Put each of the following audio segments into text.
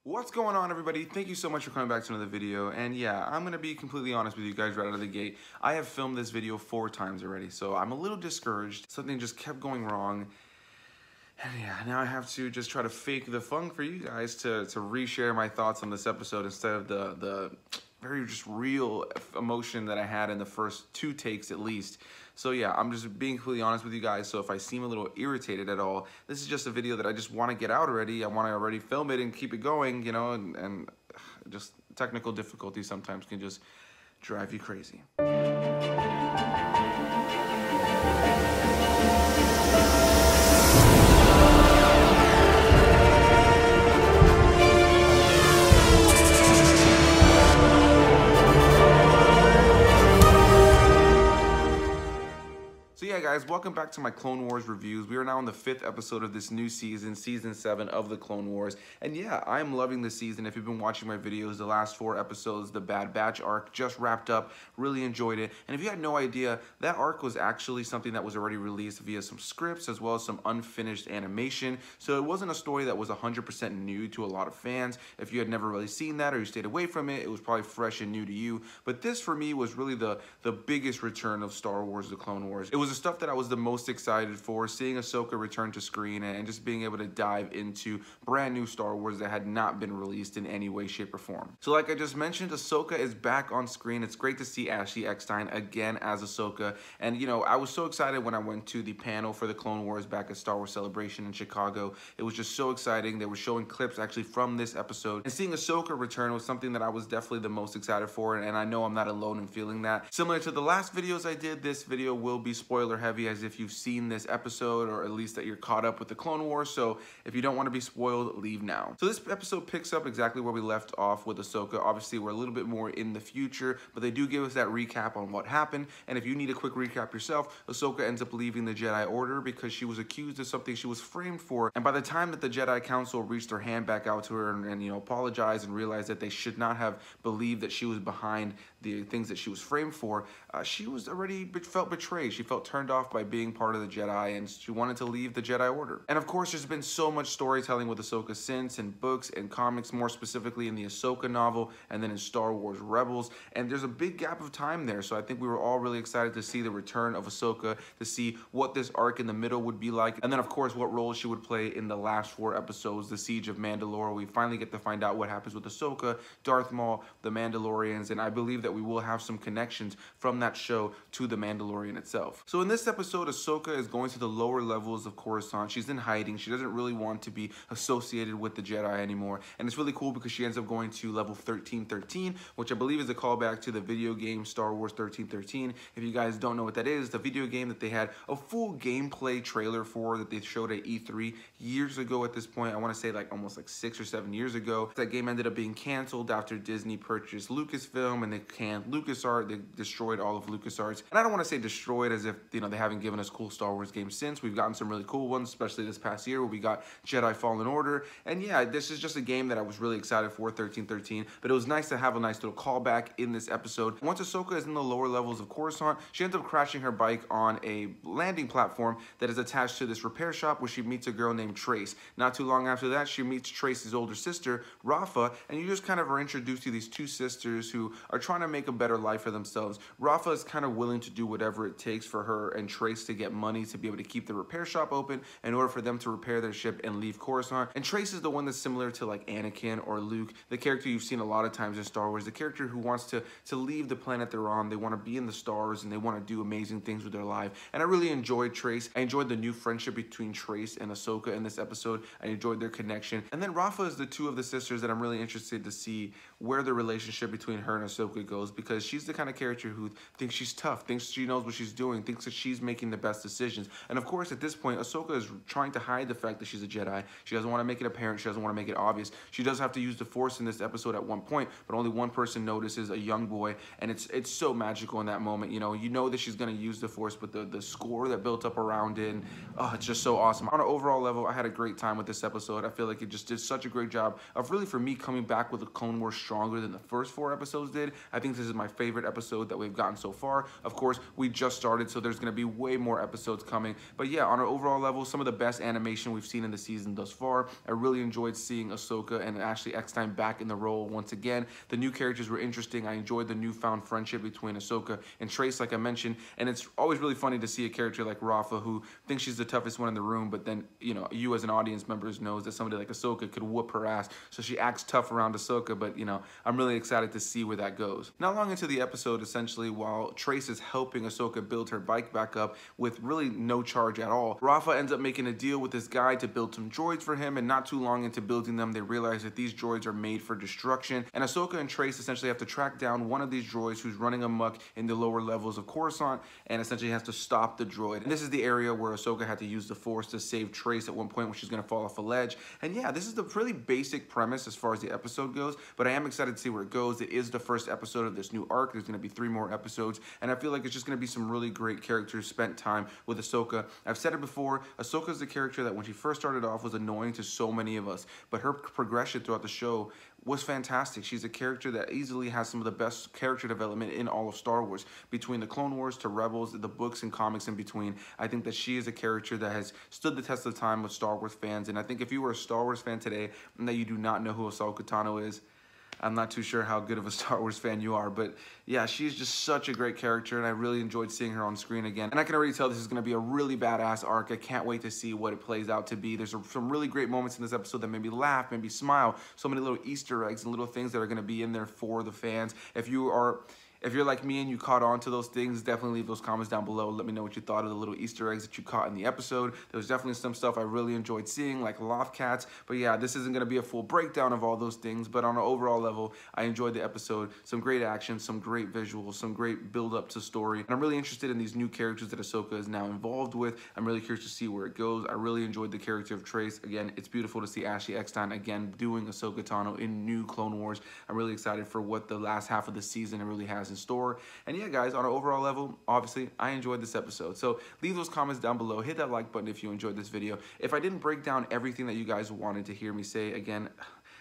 What's going on, everybody? Thank you so much for coming back to another video. And yeah, I'm gonna be completely honest with you guys right out of the gate. I have filmed this video 4 times already, so I'm a little discouraged. Something just kept going wrong. And yeah, now I have to just try to fake the funk for you guys to reshare my thoughts on this episode instead of the very just real emotion that I had in the first 2 takes at least. So yeah, I'm just being completely honest with you guys. So if I seem a little irritated at all, this is just a video that I just want to get out already. I want to already film it and keep it going, you know, and just technical difficulties sometimes can just drive you crazy. So yeah guys, welcome back to my Clone Wars reviews. We are now on the 5th episode of this new season, Season 7 of the Clone Wars. And yeah, I'm loving this season. If you've been watching my videos, the last 4 episodes, the Bad Batch arc just wrapped up, really enjoyed it. And if you had no idea, that arc was actually something that was already released via some scripts as well as some unfinished animation. So it wasn't a story that was 100% new to a lot of fans. If you had never really seen that or you stayed away from it, it was probably fresh and new to you. But this for me was really the biggest return of Star Wars, the Clone Wars. It was the stuff that I was the most excited for, seeing Ahsoka return to screen and just being able to dive into brand new Star Wars that had not been released in any way, shape, or form. So like I just mentioned, Ahsoka is back on screen. It's great to see Ashley Eckstein again as Ahsoka. And you know, I was so excited when I went to the panel for the Clone Wars back at Star Wars Celebration in Chicago. It was just so exciting. They were showing clips actually from this episode. And seeing Ahsoka return was something that I was definitely the most excited for. And I know I'm not alone in feeling that. Similar to the last videos I did, this video will be spoiler heavy, as if you've seen this episode or at least that you're caught up with the Clone Wars. So if you don't want to be spoiled, leave now. So this episode picks up exactly where we left off with Ahsoka. Obviously we're a little bit more in the future, but they do give us that recap on what happened. And if you need a quick recap yourself, Ahsoka ends up leaving the Jedi Order because she was accused of something she was framed for. And by the time that the Jedi Council reached their hand back out to her and you know, apologized and realized that they should not have believed that she was behind the things that she was framed for, she was already felt betrayed. She felt turned off by being part of the Jedi, and she wanted to leave the Jedi Order. And of course, there's been so much storytelling with Ahsoka since, in books and comics, more specifically in the Ahsoka novel, and then in Star Wars Rebels. And there's a big gap of time there, so I think we were all really excited to see the return of Ahsoka, to see what this arc in the middle would be like, and then of course what role she would play in the last 4 episodes, the Siege of Mandalore. We finally get to find out what happens with Ahsoka, Darth Maul, the Mandalorians, and I believe that we will have some connections from that show to the Mandalorian itself. So in this episode, Ahsoka is going to the lower levels of Coruscant. She's in hiding. She doesn't really want to be associated with the Jedi anymore. And it's really cool because she ends up going to level 1313, which I believe is a callback to the video game Star Wars 1313. If you guys don't know what that is, the video game that they had a full gameplay trailer for that they showed at E3 years ago at this point. I want to say like almost like 6 or 7 years ago. That game ended up being canceled after Disney purchased Lucasfilm and they canned LucasArts. They destroyed all of LucasArts. And I don't want to say destroyed as if, you know, they haven't given us cool Star Wars games since. We've gotten some really cool ones, especially this past year where we got Jedi Fallen Order. And yeah, this is just a game that I was really excited for, 1313. But it was nice to have a nice little callback in this episode. Once Ahsoka is in the lower levels of Coruscant, she ends up crashing her bike on a landing platform that is attached to this repair shop where she meets a girl named Trace. Not too long after that, she meets Trace's older sister, Rafa, and you just kind of are introduced to these 2 sisters who are trying to make a better life for themselves. Rafa is kind of willing to do whatever it takes for her and Trace to get money to be able to keep the repair shop open in order for them to repair their ship and leave Coruscant. And Trace is the one that's similar to like Anakin or Luke, the character you've seen a lot of times in Star Wars, the character who wants to leave the planet they're on. They want to be in the stars and they want to do amazing things with their life. And I really enjoyed Trace. I enjoyed the new friendship between Trace and Ahsoka in this episode. I enjoyed their connection. And then Rafa is the 2 of the sisters that I'm really interested to see where the relationship between her and Ahsoka goes, because she's the kind of character who thinks she's tough, thinks she knows what she's doing, thinks that she's making the best decisions. And of course, at this point, Ahsoka is trying to hide the fact that she's a Jedi. She doesn't want to make it apparent. She doesn't want to make it obvious. She does have to use the Force in this episode at one point, but only one person notices, a young boy, and it's so magical in that moment. You know that she's going to use the Force, but the score that built up around it, and, oh, it's just so awesome. On an overall level, I had a great time with this episode. I feel like it just did such a great job of really, for me, coming back with the Clone Wars stronger than the first 4 episodes did. I think this is my favorite episode that we've gotten so far. Of course, we just started, so there's going to be be way more episodes coming. But yeah, on an overall level, some of the best animation we've seen in the season thus far. I really enjoyed seeing Ahsoka and Ashley Eckstein back in the role once again. The new characters were interesting. I enjoyed the newfound friendship between Ahsoka and Trace, like I mentioned. And it's always really funny to see a character like Rafa, who thinks she's the toughest one in the room, but then, you know, you as an audience member knows that somebody like Ahsoka could whoop her ass. So she acts tough around Ahsoka, but, you know, I'm really excited to see where that goes. Not long into the episode, essentially, while Trace is helping Ahsoka build her bike back up with really no charge at all, Rafa ends up making a deal with this guy to build some droids for him, and not too long into building them, they realize that these droids are made for destruction, and Ahsoka and Trace essentially have to track down one of these droids who's running amok in the lower levels of Coruscant, and essentially has to stop the droid. And this is the area where Ahsoka had to use the Force to save Trace at one point when she's going to fall off a ledge. And yeah, this is the pretty basic premise as far as the episode goes, but I am excited to see where it goes. It is the first episode of this new arc. There's going to be 3 more episodes, and I feel like it's just going to be some really great characters spent time with Ahsoka. I've said it before, Ahsoka is the character that when she first started off was annoying to so many of us, but her progression throughout the show was fantastic. She's a character that easily has some of the best character development in all of Star Wars. Between the Clone Wars to Rebels, the books and comics in between, I think that she is a character that has stood the test of time with Star Wars fans. And I think if you were a Star Wars fan today and that you do not know who Ahsoka Tano is, I'm not too sure how good of a Star Wars fan you are, but yeah, she's just such a great character, and I really enjoyed seeing her on screen again. And I can already tell this is going to be a really badass arc. I can't wait to see what it plays out to be. There's some really great moments in this episode that made me laugh, made me smile. So many little Easter eggs and little things that are going to be in there for the fans. If you're like me and you caught on to those things, definitely leave those comments down below. Let me know what you thought of the little Easter eggs that you caught in the episode. There was definitely some stuff I really enjoyed seeing, like loft cats. But yeah, this isn't going to be a full breakdown of all those things. But on an overall level, I enjoyed the episode. Some great action, some great visuals, some great build up to story. And I'm really interested in these new characters that Ahsoka is now involved with. I'm really curious to see where it goes. I really enjoyed the character of Trace. Again, it's beautiful to see Ashley Eckstein again doing Ahsoka Tano in new Clone Wars. I'm really excited for what the last half of the season really has in store. And yeah, guys, on an overall level, obviously, I enjoyed this episode. So leave those comments down below. Hit that like button if you enjoyed this video. If I didn't break down everything that you guys wanted to hear me say, again,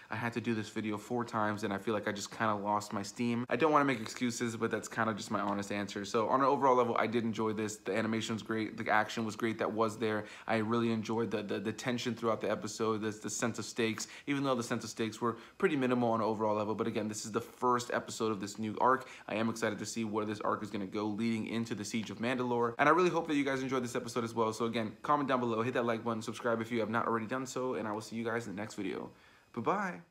I had to do this video 4 times, and I feel like I just kind of lost my steam. I don't want to make excuses, but that's kind of just my honest answer. So on an overall level, I did enjoy this. The animation was great. The action was great that was there. I really enjoyed the tension throughout the episode, the sense of stakes, even though the sense of stakes were pretty minimal on an overall level. But again, this is the first episode of this new arc. I am excited to see where this arc is going to go leading into the Siege of Mandalore. And I really hope that you guys enjoyed this episode as well. So again, comment down below, hit that like button, subscribe if you have not already done so, and I will see you guys in the next video. Bye-bye.